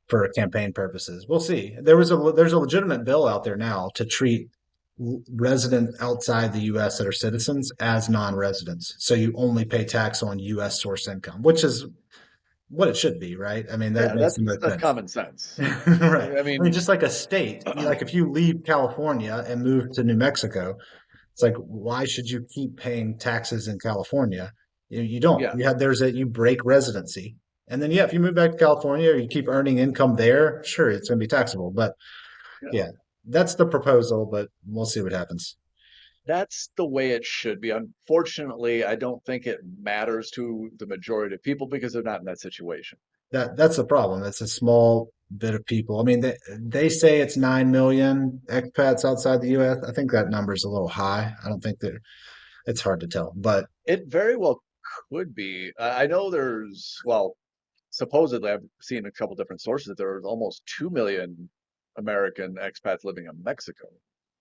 for campaign purposes. We'll see. There's a legitimate bill out there now to treat residents outside the U.S. that are citizens as non-residents. So you only pay tax on U.S. source income, which is what it should be, right? I mean, that yeah, makes that's the most that's sense. common sense. Right. I I mean, mean, just like a state, like if you leave California and move to New Mexico, it's like, why should you keep paying taxes in California? You don't. yeah, You break residency. And then, yeah, if you move back to California or you keep earning income there, sure, it's going to be taxable. But yeah. yeah, that's the proposal, but we'll see what happens. That's the way it should be. Unfortunately, I don't think it matters to the majority of people because they're not in that situation. That's the problem. It's a small bit of people. I mean, they say it's 9 million expats outside the U.S. I think that number is a little high. I don't think that it's hard to tell, but It very well could be. I know well, supposedly, I've seen a couple different sources that there's almost 2 million American expats living in Mexico.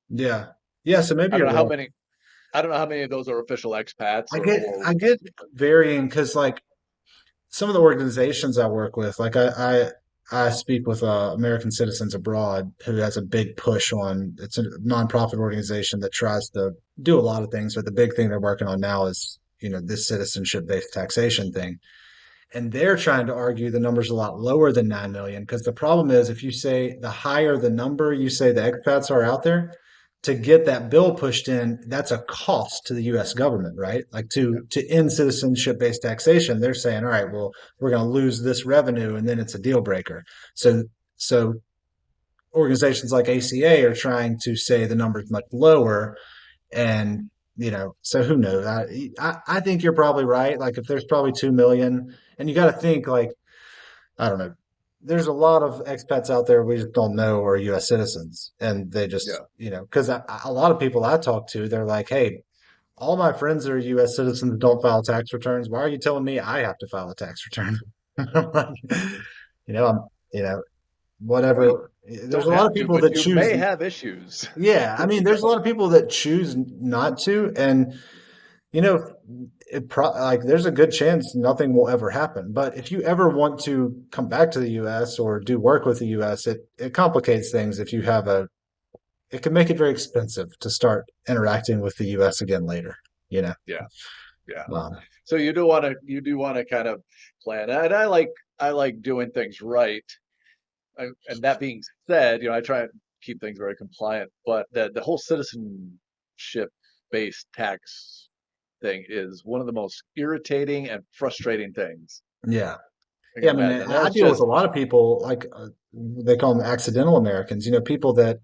yeah, yeah. So maybe I don't you're know how right. many, I don't know how many of those are official expats I or get varying because like some of the organizations I work with, like I speak with American Citizens Abroad, who has a big push on. It's a nonprofit organization that tries to do a lot of things, but the big thing they're working on now is this citizenship-based taxation thing, and they're trying to argue the number's a lot lower than 9 million because the problem is if you say the higher the number you say the expats are out there, to get that bill pushed in, that's a cost to the U.S. government, right? Like yeah, to end citizenship-based taxation, they're saying, all right, well, we're going to lose this revenue, and then it's a deal breaker. So organizations like ACA are trying to say the number is much lower, and so who knows? I think you're probably right. Like if there's probably 2 million, and you got to think like I don't know. There's a lot of expats out there we just don't know are U.S. citizens, and they just, yeah, because a lot of people I talk to, they're like, "Hey, all my friends that are U.S. citizens don't file tax returns. Why are you telling me I have to file a tax return?" I'm like, I'm, you know, well, you whatever. There's don't a lot have of to, people but that you choose. may have issues. Yeah, I mean, there's a lot of people that choose not to, and you know, like there's a good chance nothing will ever happen. But if you ever want to come back to the U.S. or do work with the U.S., it complicates things. It can make it very expensive to start interacting with the U.S. again later. You know, Yeah, yeah. um, So you do want to kind of plan. And I like doing things right. And that being said, I try and keep things very compliant. But the whole citizenship-based tax thing is one of the most irritating and frustrating things yeah, I yeah. can I mean, imagine. And I that's deal with a just lot of people like they call them accidental Americans. People that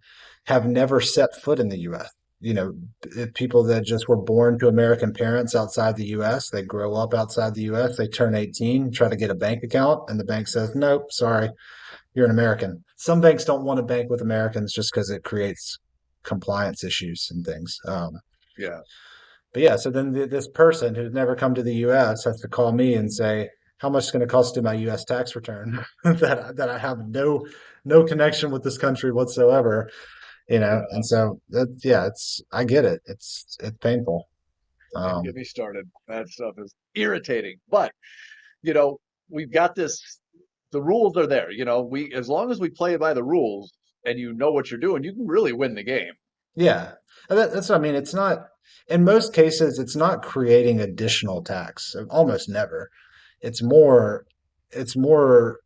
have never set foot in the U.S. people that just were born to American parents outside the US, they grow up outside the US, they turn 18, try to get a bank account, and the bank says, nope, sorry, you're an American. Some banks don't want to bank with Americans just because it creates compliance issues and things. Yeah. But yeah, so then this person who's never come to the US has to call me and say, how much is going to cost to my US tax return that I have no connection with this country whatsoever, Yeah. and so that, yeah, I get it. It's painful. Don't even Um, get me started. That stuff is irritating. But, you know, we've got this, the rules are there. As long as we play by the rules and you know what you're doing, you can really win the game. yeah, and that's what I mean. It's not, in most cases, it's not creating additional tax. Almost never. It's more, it's more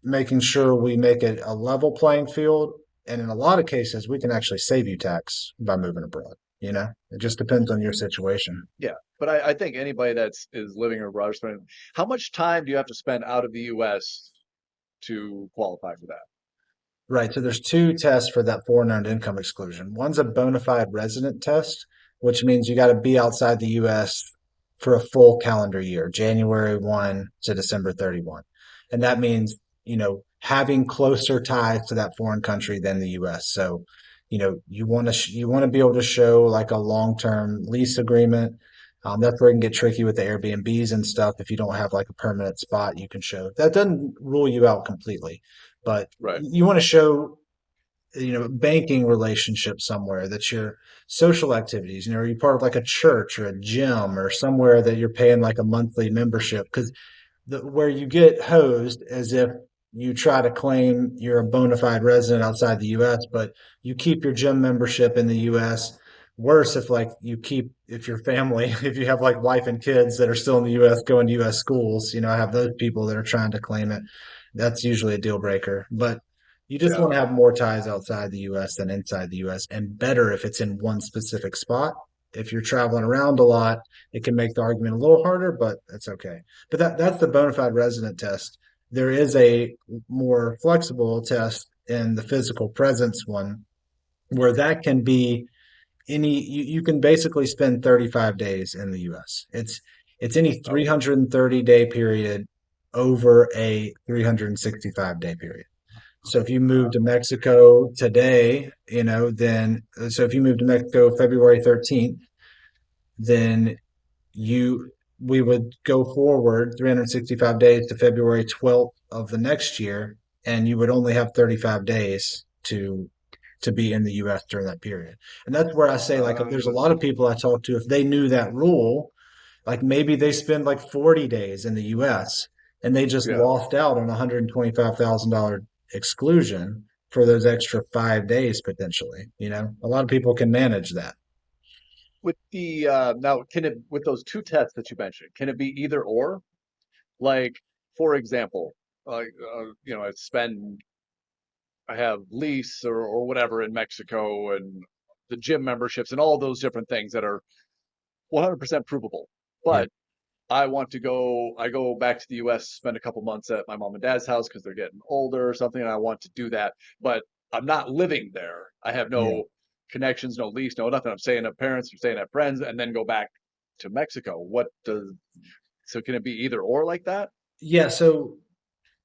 making sure we make it a level playing field. And in a lot of cases, we can actually save you tax by moving abroad. It just depends on your situation. Yeah. But I think anybody is living abroad, spending, how much time do you have to spend out of the US to qualify for that? Right. So there's two tests for that foreign earned income exclusion. One's a bona fide resident test, which means you got to be outside the U.S. for a full calendar year, January 1 to December 31. And that means, having closer ties to that foreign country than the U.S. So, you want to be able to show like a long-term lease agreement. That's where it can get tricky with the Airbnbs and stuff. If you don't have like a permanent spot, you can show that doesn't rule you out completely, but Right. you want to show banking relationship somewhere, that's your social activities, are you part of like a church or a gym or somewhere that you're paying like a monthly membership, because where you get hosed is if you try to claim you're a bona fide resident outside the US, but you keep your gym membership in the US. Worse if like if your family, if you have like wife and kids that are still in the US going to US schools, I have those people that are trying to claim it. That's usually a deal breaker. But you just Yeah. want to have more ties outside the US than inside the US, and better if it's in one specific spot. If you're traveling around a lot, it can make the argument a little harder, but it's okay. But that's the bona fide resident test. There is a more flexible test in the physical presence one, where that can be you can basically spend 35 days in the US. It's any Oh, 330-day period over a 365-day period. So if you move to Mexico today, then so if you move to Mexico February 13th, then you we would go forward 365 days to February 12th of the next year, and you would only have 35 days to be in the US during that period. And that's where I say, like, if there's a lot of people I talk to, if they knew that rule, like maybe they spend like 40 days in the US and they just yeah. lost out on $125,000 exclusion for those extra 5 days potentially. A lot of people can manage that. With the now, can it with those two tests that you mentioned, can it be either or? Like, for example, I have lease or whatever in Mexico and the gym memberships and all those different things that are 100% provable. Yeah. But I go back to the US, spend a couple months at my mom and dad's house because they're getting older or something, and I want to do that. But I'm not living there. I have Yeah. no connections, no lease, no nothing. I'm staying at parents, I'm staying at friends, and then go back to Mexico. So can it be either or like that? Yeah. So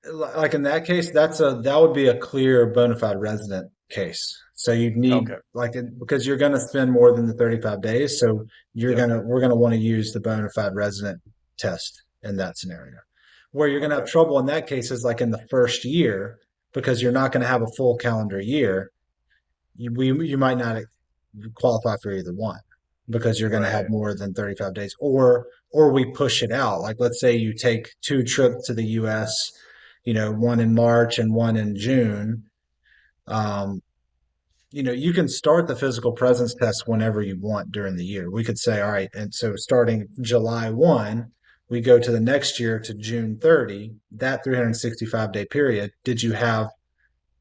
like in that case, that would be a clear bona fide resident case. So you'd need Okay. because you're going to spend more than the 35 days. So Yep. we're going to want to use the bona fide resident test in that scenario. Where you're going to have Okay. trouble in that case is like in the first year, because you're not going to have a full calendar year. You might not qualify for either one because you're going to have Right. more than 35 days, or we push it out. Like let's say you take two trips to the US, one in March and one in June. um, you can start the physical presence test whenever you want during the year. We could say, all right, and so starting July 1, we go to the next year to June 30, that 365-day period. Did you have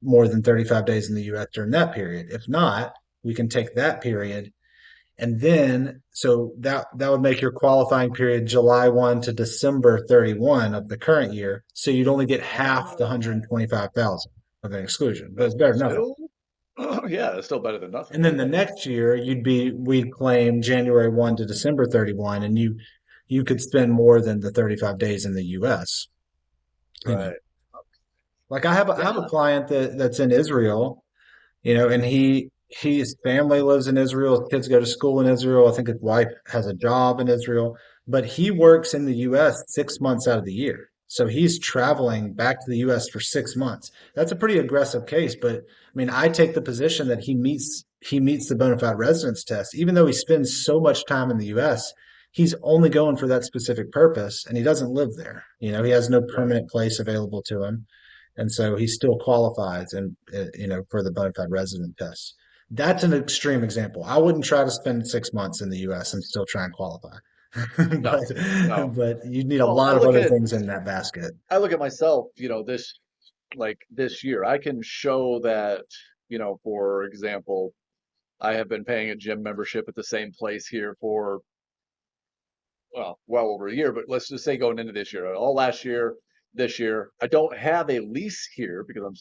more than 35 days in the US during that period? If not, we can take that period, and then so that would make your qualifying period July 1 to December 31 of the current year. So you'd only get half the Oh, 125,000 of an exclusion, but but it's better than nothing. still. Oh, yeah, it's still better than nothing. And then the next year we'd claim January 1 to December 31, and you could spend more than the 35 days in the US, you know. Right. Like I have a Yeah. client that's in Israel, and his family lives in Israel. His kids go to school in Israel. I think his wife has a job in Israel, but he works in the U.S. 6 months out of the year. So he's traveling back to the U.S. for 6 months. That's a pretty aggressive case, but I mean, I take the position that he meets the bona fide residence test, even though he spends so much time in the U.S. He's only going for that specific purpose, and he doesn't live there. He has no Right. permanent place available to him, and so he still qualifies and for the bona fide resident test. That's an extreme example. I wouldn't try to spend 6 months in the U.S. and still try and qualify, No, no. but you need a Well, lot of other things in that basket. I look at myself, this year, I can show that, for example, I have been paying a gym membership at the same place here for, well over a year, but let's just say going into this year, all last year, this year, I don't have a lease here because I'm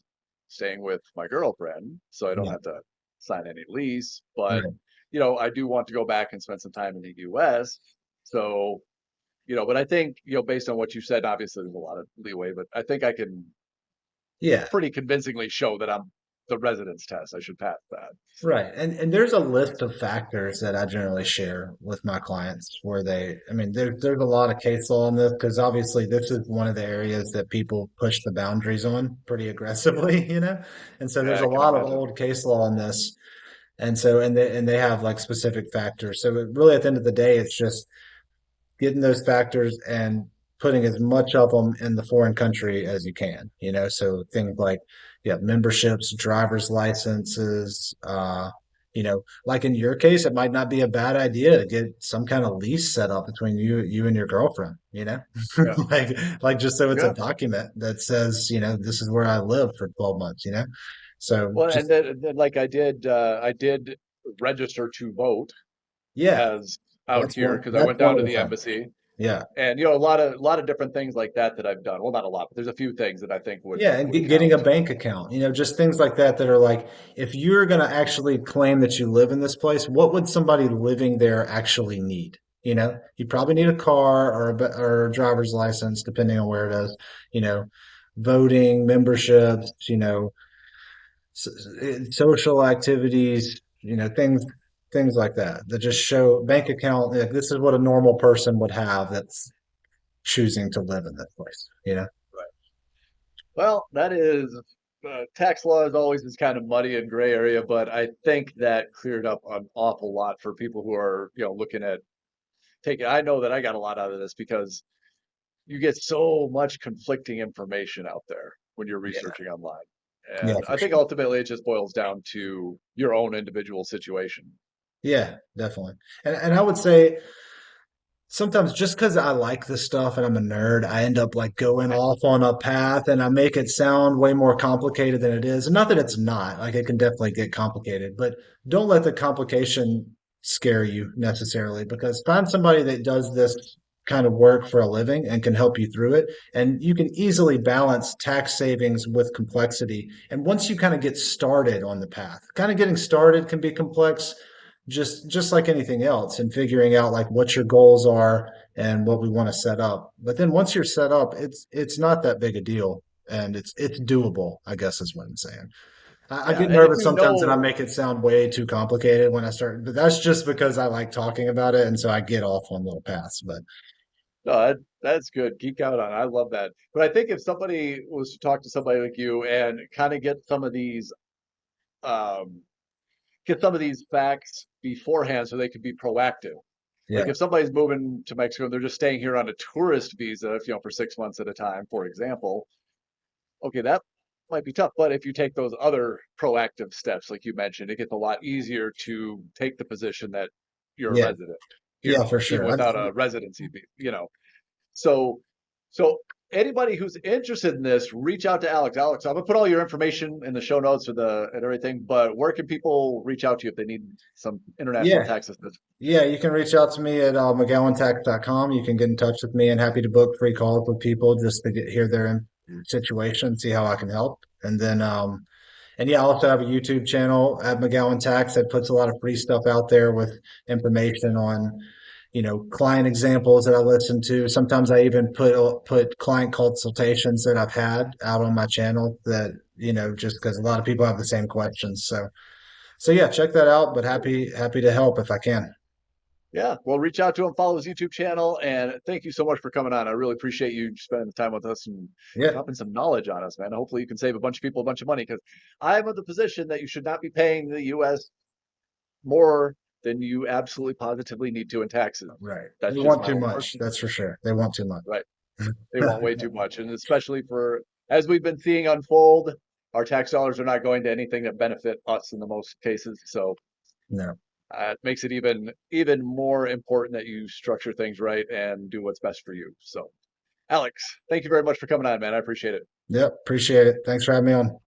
staying with my girlfriend, so I don't Yeah, have to sign any lease, but right. I do want to go back and spend some time in the US. So, but I think, based on what you said, obviously there's a lot of leeway, but I think I can Yeah, pretty convincingly show that I'm the residence test. I should pass that. right. So, And there's a list of factors that I generally share with my clients where I mean, there's a lot of case law on this because obviously this is one of the areas that people push the boundaries on pretty aggressively, And so there's yeah, a I can lot of imagine. old case law on this. And they have like specific factors. So really at the end of the day, it's just getting those factors and putting as much of them in the foreign country as you can. So things like, yeah, memberships, driver's licenses, like in your case, it might not be a bad idea to get some kind of lease set up between you and your girlfriend. Yeah, Like just so it's a yeah. document that says, this is where I live for 12 months. So Well, and just, then like I did register to vote yeah, as out here because I that's went one down of to the the things. embassy, Yeah. and a lot of different things like that I've done. Well, not a lot, but there's a few things that I think would Yeah, and would getting a count. bank account, just things like that are like, if you're going to actually claim that you live in this place, what would somebody living there actually need? You probably need a car or a driver's license, depending on where it is, you know, voting, memberships, social activities, things like that just show bank account. Like, this is what a normal person would have that's choosing to live in this place. Right. Well, that is tax law is always this kind of muddy and gray area, but I think that cleared up an awful lot for people who are, looking at taking. I know that I got a lot out of this because you get so much conflicting information out there when you're Yeah, researching online. yeah, And for I think sure. ultimately it just boils down to your own individual situation. Yeah, definitely. And I would say sometimes just because I like this stuff and I'm a nerd, I end up like going off on a path and I make it sound way more complicated than it is. And not that it's not, like it can definitely get complicated, but don't let the complication scare you necessarily, because find somebody that does this kind of work for a living and can help you through it. And you can easily balance tax savings with complexity. And once you kind of get started on the path, kind of getting started can be complex, just like anything else, and figuring out like what your goals are and what we want to set up. But then once you're set up, it's not that big a deal, and it's doable, I guess is what I'm saying. I Yeah, get and if nervous you sometimes and I know, make it sound way too complicated when I start, but that's just because I like talking about it, and so I get off on little paths. But no, that's good. Geek out on. It. I love that. But I think if somebody was to talk to somebody like you and kind of um, get some of these facts beforehand so they could be proactive. Like yeah, if somebody's moving to Mexico and they're just staying here on a tourist visa, if for 6 months at a time, for example, okay, that might be tough. But if you take those other proactive steps, like you mentioned, it gets a lot easier to take the position that you're a yeah, resident here, yeah, for even sure. without a residency, So, so anybody who's interested in this, reach out to Alex. Alex, I'm gonna put all your information in the show notes and everything. But where can people reach out to you if they need some international Yeah, tax assistance? yeah, you can reach out to me at McGowanTax.com. You can get in touch with me, and happy to book free calls with people just to hear their situation, see how I can help. And then And yeah, I also have a YouTube channel at McGowan Tax that puts a lot of free stuff out there with information on, client examples that I listen to. Sometimes I even put client consultations that I've had out on my channel that, just because a lot of people have the same questions. So yeah, check that out, but happy to help if I can. Yeah, well, reach out to him, follow his YouTube channel, and thank you so much for coming on. I really appreciate you spending the time with us and Yeah, dropping some knowledge on us, man. Hopefully, you can save a bunch of people a bunch of money because I'm of the position that you should not be paying the U.S. more than you absolutely positively need to in taxes. right. That's They just want my too own much, personal, that's for sure. They want too much. right? They want way too much, and especially for as we've been seeing unfold, our tax dollars are not going to anything that benefit us in the most cases. So No. it makes it even more important that you structure things right and do what's best for you. So, Alex, thank you very much for coming on, man. I appreciate it. Yep, appreciate it. Thanks for having me on.